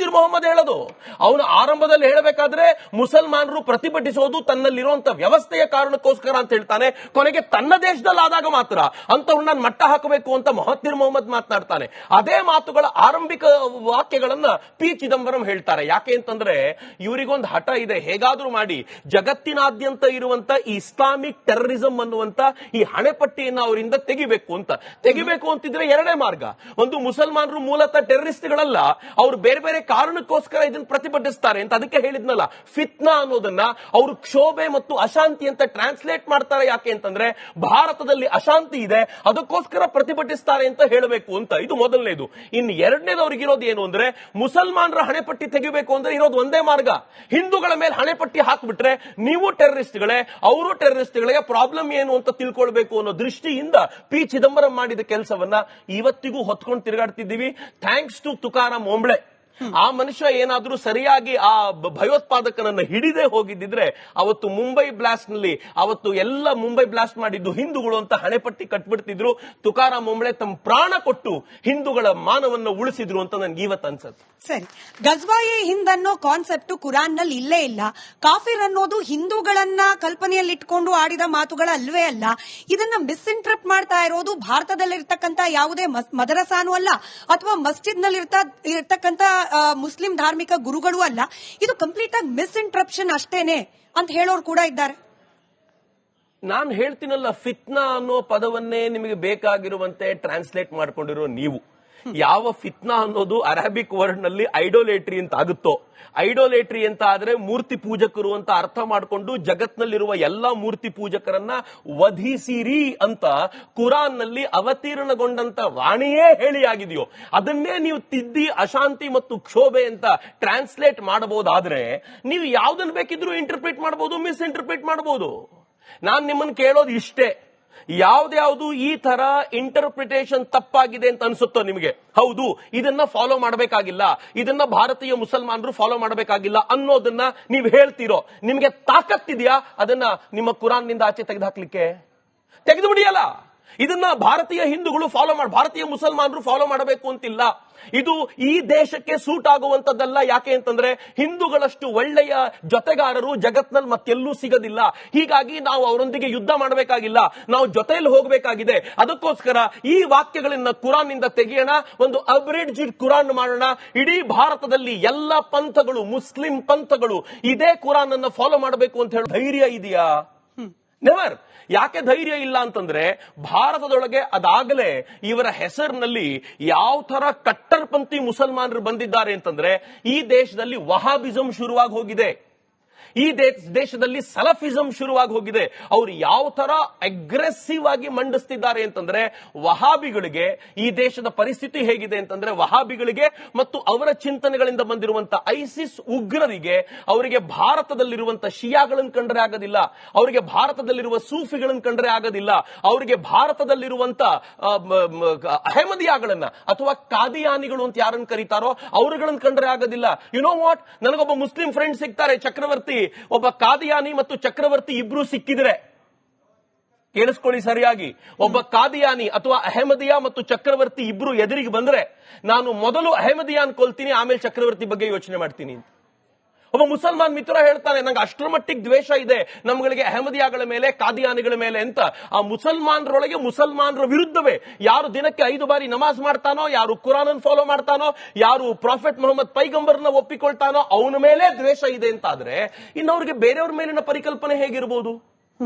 ಮಹತ್ತಿರ್ ಮೊಹಮ್ಮದ್ ಹೇಳೋದು. ಅವನು ಆರಂಭದಲ್ಲಿ ಹೇಳಬೇಕಾದ್ರೆ ಮುಸಲ್ಮಾನರು ಪ್ರತಿಭಟಿಸೋದು ತನ್ನಲ್ಲಿರುವಂತಹ ವ್ಯವಸ್ಥೆಯ ಕಾರಣಕ್ಕೋಸ್ಕರ ಅಂತ ಹೇಳ್ತಾನೆ. ಕೊನೆಗೆ ತನ್ನ ದೇಶದಲ್ಲಿ ಆದಾಗ ಮಾತ್ರ ಅಂತವ್ರನ್ನ ಮಟ್ಟ ಹಾಕಬೇಕು ಅಂತ ಮಹತ್ತಿರ್ ಮೊಹಮ್ಮದ್ ಮಾತನಾಡ್ತಾನೆ. ಅದೇ ಮಾತುಗಳ ಆರಂಭಿಕ ವಾಕ್ಯಗಳನ್ನ ಪಿ ಚಿದಂಬರಂ ಹೇಳ್ತಾರೆ. ಯಾಕೆ ಅಂತಂದ್ರೆ ಇವರಿಗೊಂದು ಹಠ ಇದೆ, ಹೇಗಾದ್ರೂ ಮಾಡಿ ಜಗತ್ತಿನಾದ್ಯಂತ ಇರುವಂತ ಈ ಇಸ್ಲಾಮಿಕ್ ಟೆರರಿಸಂ ಅನ್ನುವಂತ ಈ ಹಣೆಪಟ್ಟಿಯನ್ನು ಅವರಿಂದ ತೆಗಿಬೇಕು ಅಂತಿದ್ರೆ ಎರಡೇ ಮಾರ್ಗ. ಒಂದು, ಮುಸಲ್ಮಾನರು ಮೂಲತಃ ಟೆರರಿಸ್ಟ್ಗಳಲ್ಲ, ಅವರು ಬೇರೆ ಬೇರೆ ಕಾರಣಕ್ಕೋಸ್ಕರ ಇದನ್ನು ಪ್ರತಿಭಟಿಸ್ತಾರೆ ಅಂತ. ಅದಕ್ಕೆ ಹೇಳಿದ್ನಲ್ಲ, ಫಿತ್ನಾ ಅನ್ನೋದನ್ನ ಅವರು ಕ್ಷೋಭೆ ಮತ್ತು ಅಶಾಂತಿ ಅಂತ ಟ್ರಾನ್ಸ್ಲೇಟ್ ಮಾಡ್ತಾರೆ. ಯಾಕೆ ಅಂತಂದ್ರೆ ಭಾರತದಲ್ಲಿ ಅಶಾಂತಿ ಇದೆ, ಅದಕ್ಕೋಸ್ಕರ ಪ್ರತಿಭಟಿಸ್ತಾರೆ ಅಂತ ಹೇಳಬೇಕು ಅಂತ. ಇದು ಮೊದಲನೇದು. ಇನ್ನು ಎರಡನೇದು ಅವ್ರಿಗಿರೋದು ಏನು ಅಂದ್ರೆ, ಮುಸಲ್ಮಾನರ ಹಣೆಪಟ್ಟಿ ತೆಗಿಬೇಕು ಅಂದ್ರೆ ಇರೋದು ಒಂದೇ ಮಾರ್ಗ, ಹಿಂದೂಗಳ ಮೇಲೆ ಹಣೆಪಟ್ಟಿ ಹಾಕ್ಬಿಟ್ರೆ ನೀವು ಟೆರರಿಸ್ಟ್ಗಳೇ, ಅವರು ಟೆರರಿಸ್ಟ್ಗಳಿಗೆ ಪ್ರಾಬ್ಲಮ್ ಏನು ಅಂತ ತಿಳ್ಕೊಳ್ಬೇಕು ಅನ್ನೋ ದೃಷ್ಟಿಯಿಂದ ಪಿ ಚಿದಂಬರಂ ಮಾಡಿದ ಕೆಲಸವನ್ನ ಇವತ್ತಿಗೂ ಹೊತ್ಕೊಂಡು ತಿರುಗಾಡ್ತಿದ್ದೀವಿ. Thanks to Tukaram Omble. ಆ ಮನುಷ್ಯ ಏನಾದ್ರೂ ಸರಿಯಾಗಿ ಆ ಭಯೋತ್ಪಾದಕನನ್ನ ಹಿಡಿದೇ ಹೋಗಿದ್ದಿದ್ರೆ ಅವತ್ತು ಮುಂಬೈ ಬ್ಲಾಸ್ಟ್ ನಲ್ಲಿ ಅವತ್ತು ಎಲ್ಲ ಮುಂಬೈ ಬ್ಲಾಸ್ಟ್ ಮಾಡಿದ್ದು ಹಿಂದೂಗಳು ಅಂತ ಹಣೆಪಟ್ಟಿ ಕಟ್ಬಿಡ್ತಿದ್ರು. ತುಕಾರಾಂ ಓಂಬ್ಳೆ ತಮ್ಮ ಪ್ರಾಣ ಕೊಟ್ಟು ಹಿಂದೂಗಳ ಮಾನವನ್ನ ಉಳಿಸಿದ್ರು ಅಂತ ನನ್ಗೆ ಇವತ್ತು ಅನ್ಸುತ್ತೆ. ಸರಿ, ಗಜ್ವಾಯೆ ಹಿಂದ್ ಅನ್ನೋ ಕಾನ್ಸೆಪ್ಟ್ ಕುರಾನ್ ನಲ್ಲಿ ಇಲ್ಲೇ ಇಲ್ಲ. ಕಾಫಿರ್ ಅನ್ನೋದು ಹಿಂದೂಗಳನ್ನ ಕಲ್ಪನೆಯಲ್ಲಿಟ್ಕೊಂಡು ಆಡಿದ ಮಾತುಗಳಲ್ವೇ ಅಲ್ಲ. ಇದನ್ನ ಮಿಸ್ಇಂಟರ್ಪ್ಟ್ ಮಾಡ್ತಾ ಇರೋದು ಭಾರತದಲ್ಲಿರ್ತಕ್ಕಂಥ ಯಾವುದೇ ಮದರಸಾನೂ ಅಲ್ಲ, ಅಥವಾ ಮಸ್ಜಿದ್ ನಲ್ಲಿ ಇರ್ತಕ್ಕಂಥ ಮುಸ್ಲಿಂ ಧಾರ್ಮಿಕ ಗುರುಗಳು ಅಲ್ಲ. ಇದು ಕಂಪ್ಲೀಟ್ ಆಗಿ ಮಿಸ್ಇಂಟರಪ್ಷನ್ ಅಷ್ಟೇನೆ ಅಂತ ಹೇಳೋರು ಕೂಡ ಇದ್ದಾರೆ. ನಾನು ಹೇಳ್ತೀನಲ್ಲ, ಫಿತ್ನಾ ಅನ್ನೋ ಪದವನ್ನೇ ನಿಮಗೆ ಬೇಕಾಗಿರುವಂತೆ ಟ್ರಾನ್ಸ್ಲೇಟ್ ಮಾಡ್ಕೊಂಡಿರೋ ನೀವು. ಯಾವ ಫಿತ್ನಾ ಅನ್ನೋದು ಅರಾಬಿಕ್ ವರ್ಡ್ ನಲ್ಲಿ ಐಡೋಲೇಟ್ರಿ ಅಂತ ಆಗುತ್ತೋ, ಐಡೋಲೇಟ್ರಿ ಅಂತ ಆದ್ರೆ ಮೂರ್ತಿ ಪೂಜಕರು ಅಂತ ಅರ್ಥ ಮಾಡಿಕೊಂಡು ಜಗತ್ನಲ್ಲಿರುವ ಎಲ್ಲಾ ಮೂರ್ತಿ ಪೂಜಕರನ್ನ ವಧಿಸಿರಿ ಅಂತ ಕುರಾನ್ ನಲ್ಲಿ ಅವತೀರ್ಣಗೊಂಡಂತ ವಾಣಿಯೇ ಹೇಳಿ ಆಗಿದೆಯೋ, ಅದನ್ನೇ ನೀವು ತಿದ್ದಿ ಅಶಾಂತಿ ಮತ್ತು ಕ್ಷೋಭೆ ಅಂತ ಟ್ರಾನ್ಸ್ಲೇಟ್ ಮಾಡಬಹುದಾದ್ರೆ ನೀವು ಯಾವ್ದನ್ನ ಬೇಕಿದ್ರೂ ಇಂಟರ್ಪ್ರಿಟ್ ಮಾಡಬಹುದು, ಮಿಸ್ಇಂಟರ್ಪ್ರಿಟ್ ಮಾಡಬಹುದು. ನಾನ್ ನಿಮ್ಮನ್ನ ಕೇಳೋದು ಇಷ್ಟೇ, ಯಾವ್ದ್ಯಾವ್ದು ಈ ತರ ಇಂಟರ್ಪ್ರಿಟೇಷನ್ ತಪ್ಪಾಗಿದೆ ಅಂತ ಅನ್ಸುತ್ತೋ ನಿಮಗೆ, ಹೌದು ಇದನ್ನ ಫಾಲೋ ಮಾಡಬೇಕಾಗಿಲ್ಲ, ಇದನ್ನ ಭಾರತೀಯ ಮುಸಲ್ಮಾನರು ಫಾಲೋ ಮಾಡಬೇಕಾಗಿಲ್ಲ ಅನ್ನೋದನ್ನ ನೀವು ಹೇಳ್ತೀರೋ, ನಿಮಗೆ ತಾಕತ್ತಿದೆಯಾ ಅದನ್ನ ನಿಮ್ಮ ಕುರಾನ್ ನಿಂದ ಆಚೆ ತೆಗೆದುಹಾಕ್ಲಿಕ್ಕೆ? ತೆಗೆದು ಬಿಡಿಯಲ್ಲ. ಇದನ್ನ ಭಾರತೀಯ ಹಿಂದೂಗಳು ಭಾರತೀಯ ಮುಸಲ್ಮಾನರು ಫಾಲೋ ಮಾಡಬೇಕು ಅಂತಿಲ್ಲ. ಇದು ಈ ದೇಶಕ್ಕೆ ಸೂಟ್ ಆಗುವಂತದ್ದಲ್ಲ. ಯಾಕೆ ಅಂತಂದ್ರೆ ಹಿಂದೂಗಳಷ್ಟು ಒಳ್ಳೆಯ ಜೊತೆಗಾರರು ಜಗತ್ನಲ್ಲಿ ಮತ್ತೆಲ್ಲೂ ಸಿಗೋದಿಲ್ಲ. ಹೀಗಾಗಿ ನಾವು ಅವರೊಂದಿಗೆ ಯುದ್ಧ ಮಾಡಬೇಕಾಗಿಲ್ಲ, ನಾವು ಜೊತೆಯಲ್ಲಿ ಹೋಗಬೇಕಾಗಿದೆ. ಅದಕ್ಕೋಸ್ಕರ ಈ ವಾಕ್ಯಗಳನ್ನ ಕುರಾನ್ ನಿಂದ ತೆಗೆಯೋಣ, ಒಂದು ಅಬ್ರಿಡ್ಜ್ಡ್ ಕುರಾನ್ ಮಾಡೋಣ. ಇಡೀ ಭಾರತದಲ್ಲಿ ಎಲ್ಲ ಪಂಥಗಳು, ಮುಸ್ಲಿಂ ಪಂಥಗಳು ಇದೇ ಕುರಾನ್ ಅನ್ನ ಫಾಲೋ ಮಾಡಬೇಕು ಅಂತ ಹೇಳಿ ಧೈರ್ಯ ಇದೆಯಾ? ನೆವರ್. ಯಾಕೆ ಧೈರ್ಯ ಇಲ್ಲ ಅಂತಂದ್ರೆ ಭಾರತದೊಳಗೆ ಅದಾಗಲೇ ಇವರ ಹೆಸರಿನಲ್ಲಿ ಯಾವ ತರ ಕಟ್ಟರ್ಪಂಥಿ ಮುಸಲ್ಮಾನರು ಬಂದಿದ್ದಾರೆ ಅಂತಂದ್ರೆ ಈ ದೇಶದಲ್ಲಿ ವಹಾಬಿಸಂ ಶುರುವಾಗಿ ಹೋಗಿದೆ, ಈ ದೇಶದಲ್ಲಿ ಸಲಫಿಸಂ ಶುರುವಾಗಿ ಹೋಗಿದೆ. ಅವರು ಯಾವ ತರ ಅಗ್ರೆಸಿವ್ ಆಗಿ ಮಂಡಿಸ್ತಿದ್ದಾರೆ ಅಂತಂದ್ರೆ, ವಹಾಬಿಗಳಿಗೆ ಈ ದೇಶದ ಪರಿಸ್ಥಿತಿ ಹೇಗಿದೆ ಅಂತಂದ್ರೆ, ವಹಾಬಿಗಳಿಗೆ ಮತ್ತು ಅವರ ಚಿಂತನೆಗಳಿಂದ ಬಂದಿರುವಂತಹ ಐಸಿಸ್ ಉಗ್ರರಿಗೆ ಅವರಿಗೆ ಭಾರತದಲ್ಲಿರುವಂತಹ ಶಿಯಾಗಳನ್ನು ಕಂಡ್ರೆ ಆಗೋದಿಲ್ಲ, ಅವರಿಗೆ ಭಾರತದಲ್ಲಿರುವ ಸೂಫಿಗಳನ್ನು ಕಂಡ್ರೆ ಆಗೋದಿಲ್ಲ, ಅವರಿಗೆ ಭಾರತದಲ್ಲಿರುವಂತಹ ಅಹಮದಿಯಾಗಳನ್ನ ಅಥವಾ ಕಾದಿಯಾನಿಗಳು ಅಂತ ಯಾರನ್ನು ಕರೀತಾರೋ ಅವರುಗಳನ್ನು ಕಂಡ್ರೆ ಆಗೋದಿಲ್ಲ. ಯು ನೋ ವಾಟ್, ನನಗೊಬ್ಬ ಮುಸ್ಲಿಂ ಫ್ರೆಂಡ್ ಸಿಗ್ತಾರೆ, ಚಕ್ರವರ್ತಿ. ಒಬ್ಬ ಕಾದಿಯಾನಿ ಮತ್ತು ಚಕ್ರವರ್ತಿ ಇಬ್ರು ಸಿಕ್ಕಿದ್ರೆ ಕೇಳಿಸ್ಕೊಳ್ಳಿ ಸರಿಯಾಗಿ, ಒಬ್ಬ ಕಾದಿಯಾನಿ ಅಥವಾ ಅಹಮದಿಯಾ ಮತ್ತು ಚಕ್ರವರ್ತಿ ಇಬ್ರು ಎದುರಿಗೆ ಬಂದ್ರೆ ನಾನು ಮೊದಲು ಅಹಮದಿಯಾ ಅನ್ಕೊಳ್ತೀನಿ, ಆಮೇಲೆ ಚಕ್ರವರ್ತಿ ಬಗ್ಗೆ ಯೋಚನೆ ಮಾಡ್ತೀನಿ ಅಂತ. ಒಬ್ಬ ಮುಸಲ್ಮಾನ್ ಮಿತ್ರ ಹೇಳ್ತಾನೆ, ನಂಗೆ ಅಷ್ಟರ ಮಟ್ಟಿಗೆ ದ್ವೇಷ ಇದೆ ನಮ್ಗಳಿಗೆ ಅಹಮದಿಯಾಗಳ ಮೇಲೆ, ಕಾದಿಯಾನಿಗಳ ಮೇಲೆ ಅಂತ. ಆ ಮುಸಲ್ಮಾನರೊಳಗೆ ಮುಸಲ್ಮಾನರ ವಿರುದ್ಧವೇ ಯಾರು ದಿನಕ್ಕೆ 5 ಬಾರಿ ನಮಾಜ್ ಮಾಡ್ತಾನೋ, ಯಾರು ಕುರಾನ್ ಫಾಲೋ ಮಾಡ್ತಾನೋ, ಯಾರು ಪ್ರಾಫೆಟ್ ಮೊಹಮ್ಮದ್ ಪೈಗಂಬರ್ನ ಒಪ್ಪಿಕೊಳ್ತಾನೋ ಅವನ ಮೇಲೆ ದ್ವೇಷ ಇದೆ ಅಂತಾದ್ರೆ ಇನ್ನವ್ರಿಗೆ ಬೇರೆಯವ್ರ ಮೇಲಿನ ಪರಿಕಲ್ಪನೆ ಹೇಗಿರ್ಬೋದು?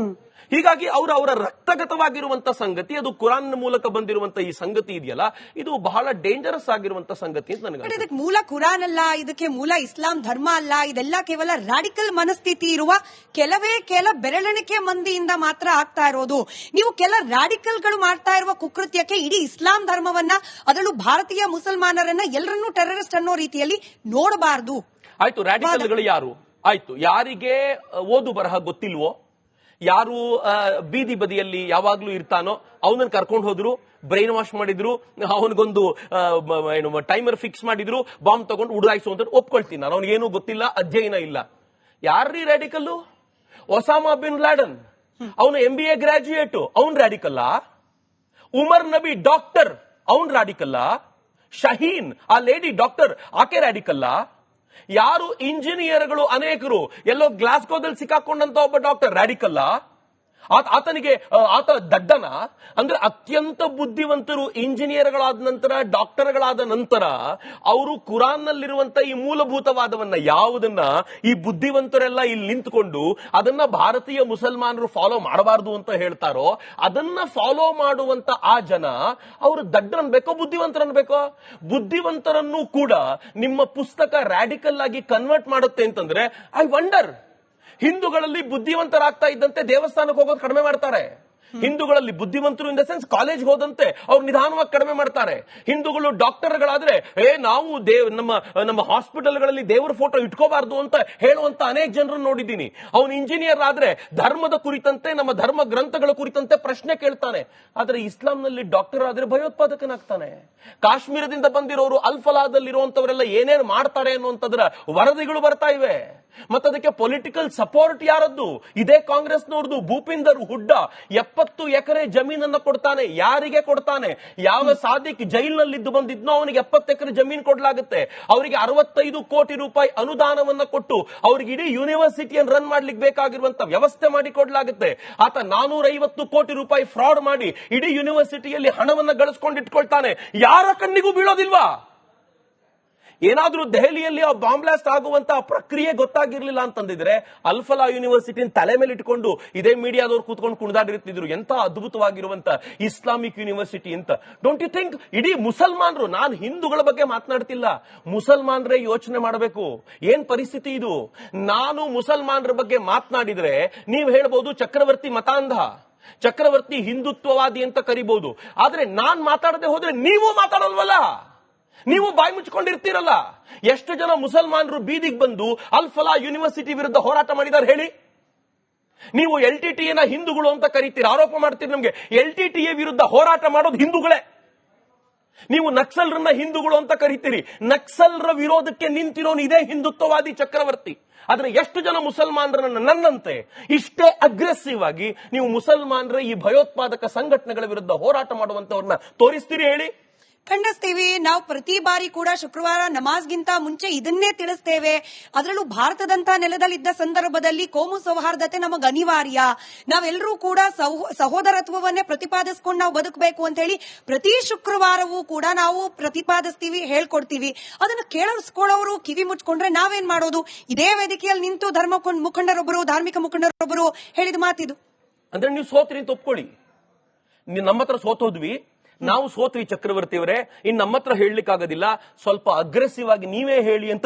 ಹೀಗಾಗಿ ಅವರ ರಕ್ತಗತವಾಗಿರುವಂತಹ ಸಂಗತಿ, ಅದು ಕುರಾನ್ ಮೂಲಕ ಬಂದಿರುವಂತಹ ಈ ಸಂಗತಿ ಇದೆಯಲ್ಲ, ಇದು ಬಹಳ ಡೇಂಜರಸ್ ಆಗಿರುವಂತಹ ಸಂಗತಿ ಅಂತ ನನಗೆ. ಇದಕ್ಕೆ ಮೂಲ ಕುರಾನ್ ಅಲ್ಲ, ಇದಕ್ಕೆ ಮೂಲ ಇಸ್ಲಾಂ ಧರ್ಮ ಅಲ್ಲ. ಇದೆಲ್ಲ ಕೇವಲ ರಾಡಿಕಲ್ ಮನಸ್ಥಿತಿ ಇರುವ ಕೆಲ ಬೆರಳೆಣಿಕೆ ಮಂದಿಯಿಂದ ಮಾತ್ರ ಆಗ್ತಾ ಇರೋದು. ನೀವು ಕೆಲ ರಾಡಿಕಲ್ಗಳು ಮಾಡ್ತಾ ಇರುವ ಕುಕೃತ್ಯಕ್ಕೆ ಇಡೀ ಇಸ್ಲಾಂ ಧರ್ಮವನ್ನ, ಅದರಲ್ಲೂ ಭಾರತೀಯ ಮುಸಲ್ಮಾನರನ್ನ ಎಲ್ಲರನ್ನೂ ಟೆರರಿಸ್ಟ್ ಅನ್ನೋ ರೀತಿಯಲ್ಲಿ ನೋಡಬಾರದು. ಆಯ್ತು, ರಾಡಿಕಲ್ಗಳು ಯಾರು? ಆಯ್ತು, ಯಾರಿಗೆ ಓದು ಬರಹ ಗೊತ್ತಿಲ್ವೋ, ಯಾರು ಬೀದಿ ಬದಿಯಲ್ಲಿ ಯಾವಾಗ್ಲೂ ಇರ್ತಾನೋ ಅವನನ್ನು ಕರ್ಕೊಂಡು ಹೋದ್ರು, ಬ್ರೈನ್ ವಾಶ್ ಮಾಡಿದ್ರು, ಅವನಿಗೊಂದು ಟೈಮರ್ ಫಿಕ್ಸ್ ಮಾಡಿದ್ರು, ಬಾಂಬ್ ತಗೊಂಡು ಉಡಾಯಿಸು ಅಂತ ಒಪ್ಕೊಳ್ತೀನಿ ನಾನು. ಅವನಿಗೇನು ಗೊತ್ತಿಲ್ಲ, ಅಧ್ಯಯನ ಇಲ್ಲ. ಯಾರ್ರೀ ರ್ಯಾಡಿಕಲ್ಲು? ಒಸಾಮಾ ಬಿನ್ ಲ್ಯಾಡನ್, ಅವನು MBA ಗ್ರಾಜ್ಯುಯೇಟ್, ಅವನ್ ರ್ಯಾಡಿಕಲ್ಲ. ಉಮರ್ ನಬಿ ಡಾಕ್ಟರ್, ಅವನ್ ರ್ಯಾಡಿಕಲ್ಲ. ಶಹೀನ್, ಆ ಲೇಡಿ ಡಾಕ್ಟರ್, ಆಕೆ ರ್ಯಾಡಿಕಲ್ಲ. ಯಾರು ಇಂಜಿನಿಯರ್ಗಳು ಅನೇಕರು, ಎಲ್ಲೋ ಗ್ಲಾಸ್ಗೋದಲ್ಲಿ ಸಿಕ್ಕಾಕೊಂಡಂತ ಒಬ್ಬ ಡಾಕ್ಟರ್ ರ್ಯಾಡಿಕಲ್ಲ. ಆತ ದಡ್ಡನ? ಅಂದ್ರೆ ಅತ್ಯಂತ ಬುದ್ಧಿವಂತರು ಇಂಜಿನಿಯರ್ಗಳಾದ ನಂತರ, ಡಾಕ್ಟರ್ಗಳಾದ ನಂತರ ಅವರು ಕುರಾನ್ನಲ್ಲಿರುವಂತ ಈ ಮೂಲಭೂತವಾದವನ್ನ ಯಾವುದನ್ನ ಈ ಬುದ್ಧಿವಂತರೆಲ್ಲ ಇಲ್ಲಿ ನಿಂತುಕೊಂಡು ಅದನ್ನ ಭಾರತೀಯ ಮುಸಲ್ಮಾನರು ಫಾಲೋ ಮಾಡಬಾರದು ಅಂತ ಹೇಳ್ತಾರೋ ಅದನ್ನ ಫಾಲೋ ಮಾಡುವಂತ ಆ ಜನ ಅವರು ದಡ್ಡರನ್ಬೇಕೋ ಬುದ್ಧಿವಂತರನ್ಬೇಕೋ? ಬುದ್ಧಿವಂತರನ್ನು ಕೂಡ ನಿಮ್ಮ ಪುಸ್ತಕ ರ್ಯಾಡಿಕಲ್ ಆಗಿ ಕನ್ವರ್ಟ್ ಮಾಡುತ್ತೆ ಅಂತಂದ್ರೆ ಐ ವಂಡರ್. ಹಿಂದೂಗಳಲ್ಲಿ ಬುದ್ಧಿವಂತರಾಗ್ತಾ ಇದ್ದಂತೆ ದೇವಸ್ಥಾನಕ್ಕೆ ಹೋಗೋದು ಕಡಿಮೆ ಮಾಡ್ತಾರೆ. ಹಿಂದೂಗಳಲ್ಲಿ ಬುದ್ಧಿವಂತರು ಇನ್ ದ ಸೆನ್ಸ್ ಕಾಲೇಜ್ ಹೋದಂತೆ ಅವ್ರು ನಿಧಾನವಾಗಿ ಕಡಿಮೆ ಮಾಡ್ತಾರೆ. ಹಿಂದೂಗಳು ಡಾಕ್ಟರ್ಗಳಾದ್ರೆ ನಾವು ನಮ್ಮ ಹಾಸ್ಪಿಟಲ್ಗಳಲ್ಲಿ ದೇವರ ಫೋಟೋ ಇಟ್ಕೋಬಾರ್ದು ಅಂತ ಹೇಳುವಂತ ಅನೇಕ ಜನರನ್ನು ನೋಡಿದ್ದೀನಿ. ಅವನು ಇಂಜಿನಿಯರ್ ಆದ್ರೆ ಧರ್ಮದ ಕುರಿತಂತೆ, ನಮ್ಮ ಧರ್ಮ ಗ್ರಂಥಗಳ ಕುರಿತಂತೆ ಪ್ರಶ್ನೆ ಕೇಳ್ತಾನೆ. ಆದ್ರೆ ಇಸ್ಲಾಂನಲ್ಲಿ ಡಾಕ್ಟರ್ ಆದ್ರೆ ಭಯೋತ್ಪಾದಕನಾಗ್ತಾನೆ. ಕಾಶ್ಮೀರದಿಂದ ಬಂದಿರೋರು ಅಲ್ಫಲಾದಲ್ಲಿರುವಂತವರೆಲ್ಲ ಏನೇನು ಮಾಡ್ತಾರೆ ಅನ್ನುವಂಥದ್ರ ವರದಿಗಳು ಬರ್ತಾ ಇವೆ. ಮತ್ತದಕ್ಕೆ ಪೊಲಿಟಿಕಲ್ ಸಪೋರ್ಟ್ ಯಾರದ್ದು? ಇದೇ ಕಾಂಗ್ರೆಸ್ನವ್ರದ್ದು. ಭೂಪಿಂದರ್ ಹುಡ್ಡಾ 70 ಎಕರೆ ಜಮೀನನ್ನ ಕೊಡ್ತಾನೆ. ಯಾರಿಗೆ ಕೊಡ್ತಾನೆ? ಯಾವ ಸಾದಿಕ್ ಜೈಲ್ನಲ್ಲಿದ್ದು ಬಂದಿದ್ನೋ ಅವನಿಗೆ 70 ಎಕರೆ ಜಮೀನು ಕೊಡ್ಲಾಗುತ್ತೆ. ಅವರಿಗೆ 65 ಕೋಟಿ ರೂಪಾಯಿ ಅನುದಾನವನ್ನ ಕೊಟ್ಟು ಅವ್ರಿಗೆ ಇಡೀ ಯೂನಿವರ್ಸಿಟಿಯನ್ನು ರನ್ ಮಾಡ್ಲಿಕ್ಕೆ ಬೇಕಾಗಿರುವಂತ ವ್ಯವಸ್ಥೆ ಮಾಡಿ ಕೊಡ್ಲಾಗುತ್ತೆ. ಆತ 450 ಕೋಟಿ ರೂಪಾಯಿ ಫ್ರಾಡ್ ಮಾಡಿ ಇಡೀ ಯೂನಿವರ್ಸಿಟಿಯಲ್ಲಿ ಹಣವನ್ನ ಗಳಿಸ್ಕೊಂಡು ಇಟ್ಕೊಳ್ತಾನೆ. ಯಾರ ಕಣ್ಣಿಗೂ ಬೀಳೋದಿಲ್ವಾ? ಏನಾದ್ರೂ ದೆಹಲಿಯಲ್ಲಿ ಆ ಬಾಂಬ್ ಬ್ಲಾಸ್ಟ್ ಆಗುವಂತ ಪ್ರಕ್ರಿಯೆ ಗೊತ್ತಾಗಿರ್ಲಿಲ್ಲ ಅಂತಂದಿದ್ರೆ ಅಲ್ಫಲಾ ಯೂನಿವರ್ಸಿಟಿ ತಲೆ ಮೇಲೆ ಇಟ್ಕೊಂಡು ಇದೇ ಮೀಡಿಯಾದವ್ರು ಕೂತ್ಕೊಂಡು ಕುಣಿದಾಡಿರ್ತಿದ್ರು. ಎಂತ ಅದ್ಭುತವಾಗಿರುವಂತ ಇಸ್ಲಾಮಿಕ್ ಯೂನಿವರ್ಸಿಟಿ ಅಂತ. ಡೋಂಟ್ ಯು ಥಿಂಕ್ ಇಡೀ ಮುಸಲ್ಮಾನರು, ನಾನು ಹಿಂದೂಗಳ ಬಗ್ಗೆ ಮಾತನಾಡ್ತಿಲ್ಲ, ಮುಸಲ್ಮಾನರೇ ಯೋಚನೆ ಮಾಡಬೇಕು. ಏನ್ ಪರಿಸ್ಥಿತಿ ಇದು? ನಾನು ಮುಸಲ್ಮಾನರ ಬಗ್ಗೆ ಮಾತನಾಡಿದ್ರೆ ನೀವು ಹೇಳ್ಬೋದು ಚಕ್ರವರ್ತಿ ಮತಾಂಧ, ಚಕ್ರವರ್ತಿ ಹಿಂದುತ್ವವಾದಿ ಅಂತ ಕರಿಬಹುದು. ಆದ್ರೆ ನಾನ್ ಮಾತಾಡದೆ ಹೋದ್ರೆ ನೀವು ಮಾತಾಡಲ್ವಲ್ಲ, ನೀವು ಬಾಯಿ ಮುಚ್ಕೊಂಡಿರ್ತೀರಲ್ಲ. ಎಷ್ಟು ಜನ ಮುಸಲ್ಮಾನರು ಬೀದಿಗೆ ಬಂದು ಅಲ್ಫಲಾ ಯೂನಿವರ್ಸಿಟಿ ವಿರುದ್ಧ ಹೋರಾಟ ಮಾಡಿದ್ದಾರೆ ಹೇಳಿ? ನೀವು LTTE ಹಿಂದೂಗಳು ಅಂತ ಕರೀತೀರಿ, ಆರೋಪ ಮಾಡ್ತೀರಿ ನಮ್ಗೆ. LTTE ವಿರುದ್ಧ ಹೋರಾಟ ಮಾಡೋದು ಹಿಂದೂಗಳೇ. ನೀವು ನಕ್ಸಲ್ರನ್ನ ಹಿಂದೂಗಳು ಅಂತ ಕರೀತೀರಿ. ನಕ್ಸಲ್ರ ವಿರೋಧಕ್ಕೆ ನಿಂತಿರೋನು ಇದೇ ಹಿಂದುತ್ವವಾದಿ ಚಕ್ರವರ್ತಿ. ಆದ್ರೆ ಎಷ್ಟು ಜನ ಮುಸಲ್ಮಾನರನ್ನ ನನ್ನಂತೆ ಇಷ್ಟೇ ಅಗ್ರೆಸಿವ್ ಆಗಿ ನೀವು ಮುಸಲ್ಮಾನರ ಈ ಭಯೋತ್ಪಾದಕ ಸಂಘಟನೆಗಳ ವಿರುದ್ಧ ಹೋರಾಟ ಮಾಡುವಂತವ್ರನ್ನ ತೋರಿಸ್ತೀರಿ ಹೇಳಿ? ಖಂಡಿಸ್ತೀವಿ. ನಾವು ಪ್ರತಿ ಬಾರಿ ಕೂಡ ಶುಕ್ರವಾರ ನಮಾಜ್ಗಿಂತ ಮುಂಚೆ ಇದನ್ನೇ ತಿಳಿಸ್ತೇವೆ. ಅದರಲ್ಲೂ ಭಾರತದಂತ ನೆಲದಲ್ಲಿದ್ದ ಸಂದರ್ಭದಲ್ಲಿ ಕೋಮು ಸೌಹಾರ್ದತೆ ನಮಗೆ ಅನಿವಾರ್ಯ. ನಾವೆಲ್ಲರೂ ಕೂಡ ಸಹೋದರತ್ವವನ್ನೇ ಪ್ರತಿಪಾದಿಸ್ಕೊಂಡು ನಾವು ಬದುಕಬೇಕು ಅಂತ ಹೇಳಿ ಪ್ರತಿ ಶುಕ್ರವಾರವೂ ಕೂಡ ನಾವು ಪ್ರತಿಪಾದಿಸ್ತೀವಿ, ಹೇಳ್ಕೊಡ್ತೀವಿ. ಅದನ್ನು ಕೇಳಿಸ್ಕೊಳ್ಳೋರು ಕಿವಿ ಮುಚ್ಕೊಂಡ್ರೆ ನಾವೇನ್ ಮಾಡೋದು? ಇದೇ ವೇದಿಕೆಯಲ್ಲಿ ನಿಂತು ಮುಖಂಡರೊಬ್ಬರು, ಧಾರ್ಮಿಕ ಮುಖಂಡರೊಬ್ಬರು ಹೇಳಿದ ಮಾತಿದು. ಅಂದ್ರೆ ನೀವು ಸೋತ್ರಿ ಅಂತ ಒಪ್ಕೊಳ್ಳಿ. ನಮ್ಮ ಹತ್ರ ಸೋತೋದ್ವಿ, ನಾವು ಸೋತ್ವಿ ಚಕ್ರವರ್ತಿ ಅವರೇ, ಇನ್ನು ನಮ್ಮ ಹತ್ರ ಹೇಳಲಿಕ್ಕಾಗೋದಿಲ್ಲ, ಸ್ವಲ್ಪ ಅಗ್ರೆಸಿವ್ ಆಗಿ ನೀವೇ ಹೇಳಿ ಅಂತ